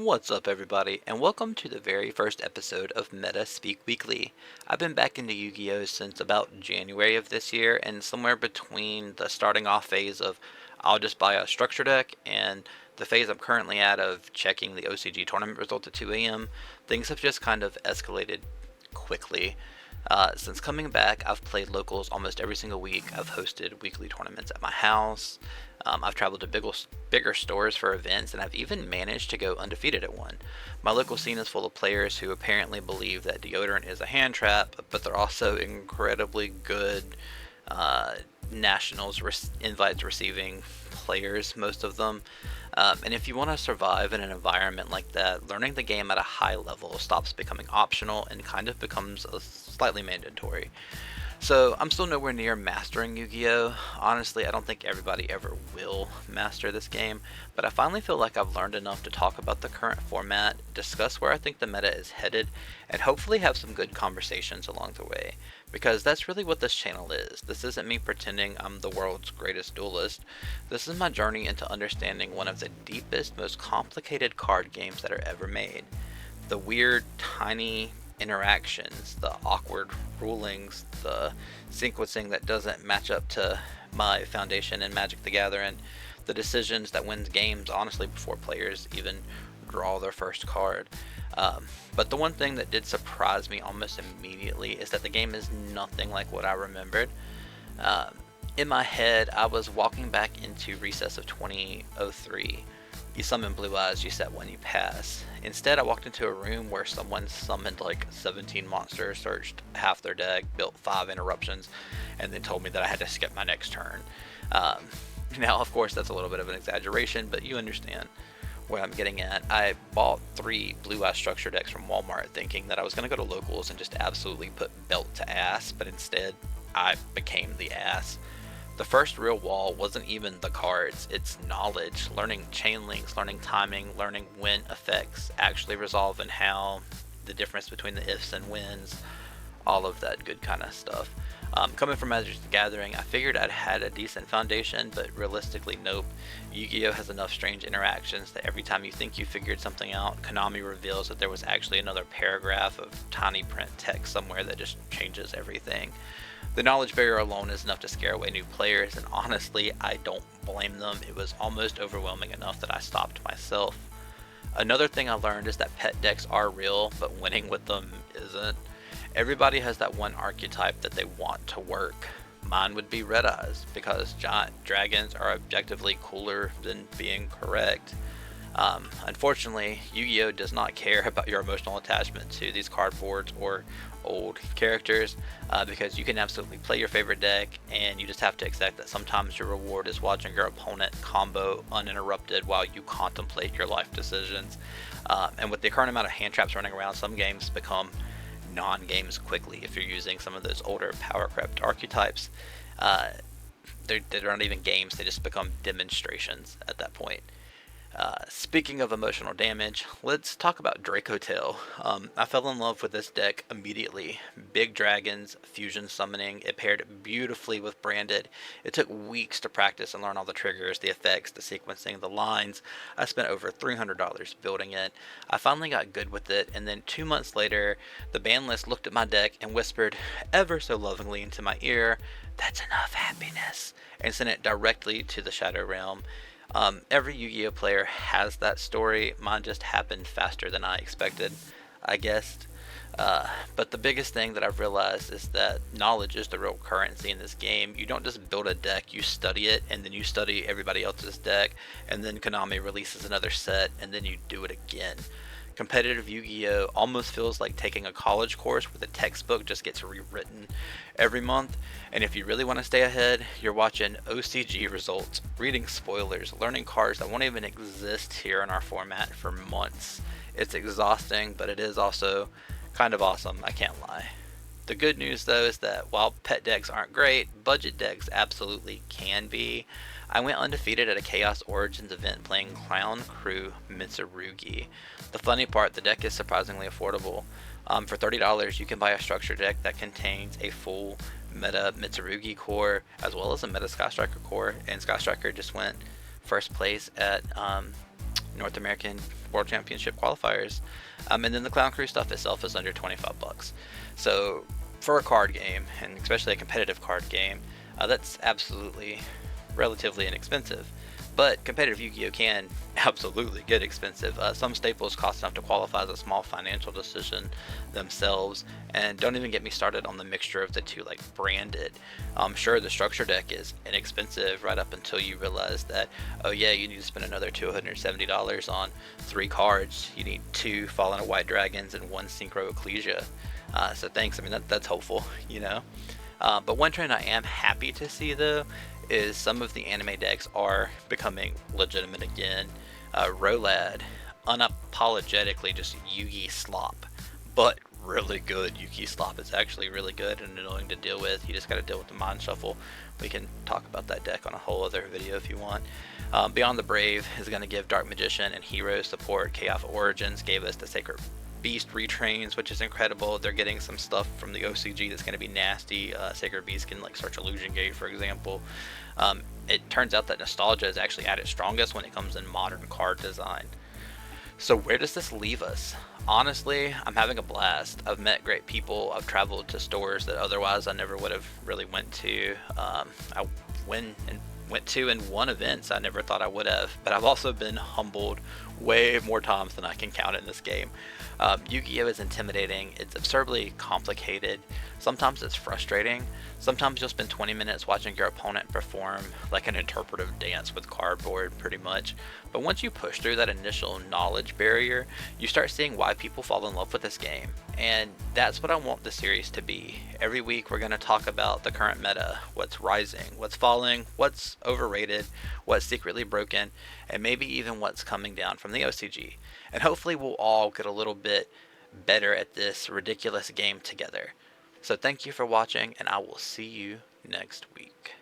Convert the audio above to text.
What's up, everybody, and welcome to the very first episode of Meta Speak Weekly. I've been back into Yu-Gi-Oh! Since about January of this year, and somewhere between the starting off phase of I'll just buy a structure deck and the phase I'm currently at of checking the OCG tournament result at 2 a.m., things have just kind of escalated quickly. Since coming back, I've played locals almost every single week. I've hosted weekly tournaments at my house. I've traveled to bigger stores for events, and I've even managed to go undefeated at one. My local scene is full of players who apparently believe that deodorant is a hand trap, but they're also incredibly good nationals invites receiving players, most of them. And if you want to survive in an environment like that, learning the game at a high level stops becoming optional and kind of becomes slightly mandatory. So I'm still nowhere near mastering Yu-Gi-Oh! Honestly, I don't think everybody ever will master this game, but I finally feel like I've learned enough to talk about the current format, discuss where I think the meta is headed, and hopefully have some good conversations along the way. Because that's really what this channel is. This isn't me pretending I'm the world's greatest duelist. This is my journey into understanding one of the deepest, most complicated card games that are ever made. The weird, tiny interactions, the awkward rulings, the sequencing that doesn't match up to my foundation in Magic the Gathering, the decisions that wins games honestly before players even draw their first card. But the one thing that did surprise me almost immediately is that the game is nothing like what I remembered. In my head, I was walking back into Recess of 2003. You summon Blue Eyes, you set one, you pass. Instead, I walked into a room where someone summoned like 17 monsters, searched half their deck, built 5 interruptions, and then told me that I had to skip my next turn. Now, of course, that's a little bit of an exaggeration, but you understand what I'm getting at. I bought 3 Blue Eye structure decks from Walmart thinking that I was going to go to locals and just absolutely put belt to ass, but instead I became the ass. The first real wall wasn't even the cards, it's knowledge, learning chain links, learning timing, learning when effects actually resolve and how, the difference between the ifs and whens, all of that good kind of stuff. Coming from Magic the Gathering, I figured I'd had a decent foundation, but realistically, nope. Yu-Gi-Oh! Has enough strange interactions that every time you think you figured something out, Konami reveals that there was actually another paragraph of tiny print text somewhere that just changes everything. The knowledge barrier alone is enough to scare away new players, and honestly, I don't blame them. It was almost overwhelming enough that I stopped myself. Another thing I learned is that pet decks are real, but winning with them isn't. Everybody has that one archetype that they want to work. Mine would be Red Eyes, because giant dragons are objectively cooler than being correct. Unfortunately, Yu-Gi-Oh! Does not care about your emotional attachment to these cardboards or old characters, because you can absolutely play your favorite deck, and you just have to accept that sometimes your reward is watching your opponent combo uninterrupted while you contemplate your life decisions. And with the current amount of hand traps running around, some games become non-games quickly if you're using some of those older power crept archetypes. They're not even games, they just become demonstrations at that point. Speaking of emotional damage, let's talk about Draco Tail. I fell in love with this deck immediately. Big dragons, fusion summoning, it paired beautifully with Branded. It took weeks to practice and learn all the triggers, the effects, the sequencing, the lines. I spent over $300 building it. I finally got good with it, and then 2 months later, the ban list looked at my deck and whispered ever so lovingly into my ear, "That's enough happiness," and sent it directly to the Shadow Realm. Every Yu-Gi-Oh player has that story. Mine just happened faster than I expected, I guessed. But the biggest thing that I've realized is that knowledge is the real currency in this game. You don't just build a deck, you study it, and then you study everybody else's deck, and then Konami releases another set, and then you do it again. Competitive Yu-Gi-Oh! Almost feels like taking a college course where the textbook just gets rewritten every month, and if you really want to stay ahead, you're watching OCG results, reading spoilers, learning cards that won't even exist here in our format for months. It's exhausting, but it is also kind of awesome, I can't lie. The good news though is that while pet decks aren't great, budget decks absolutely can be. I went undefeated at a Chaos Origins event playing Clown Crew Mitsurugi. The funny part, the deck is surprisingly affordable. For $30 you can buy a structure deck that contains a full meta Mitsurugi core as well as a meta Sky Striker core, and Sky Striker just went first place at North American World Championship qualifiers. And then the Clown Crew stuff itself is under 25 bucks. So for a card game, and especially a competitive card game, that's absolutely relatively inexpensive. But competitive Yu-Gi-Oh can absolutely get expensive. Some staples cost enough to qualify as a small financial decision themselves, and don't even get me started on the mixture of the two, like branded. Sure, the structure deck is inexpensive right up until you realize that, oh yeah, you need to spend another $270 on 3 cards. You need 2 Fallen of White Dragons and 1 Synchro Ecclesia. So thanks. I mean, that's hopeful, you know. But one trend I am happy to see though is some of the anime decks are becoming legitimate again. Rolad, unapologetically just Yugi slop, but really good Yugi slop. It's actually really good and annoying to deal with. You just got to deal with the mind shuffle. We can talk about that deck on a whole other video if you want. Beyond the Brave is going to give Dark Magician and Hero support. Chaos Origins gave us the Sacred Beast retrains, which is incredible. They're getting some stuff from the OCG that's going to be nasty. Sacred Beast can like search Illusion Gate, for example. It turns out that nostalgia is actually at its strongest when it comes in modern card design. So where does this leave us? Honestly, I'm having a blast. I've met great people. I've traveled to stores that otherwise I never would have really went to. I went to and won events I never thought I would have, but I've also been humbled way more times than I can count in this game. Yu-Gi-Oh is intimidating. It's absurdly complicated. Sometimes it's frustrating. Sometimes you'll spend 20 minutes watching your opponent perform like an interpretive dance with cardboard, pretty much. But once you push through that initial knowledge barrier, you start seeing why people fall in love with this game. And that's what I want the series to be. Every week we're going to talk about the current meta, what's rising, what's falling, what's overrated, what's secretly broken, and maybe even what's coming down from the OCG. And hopefully we'll all get a little bit better at this ridiculous game together. So thank you for watching, and I will see you next week.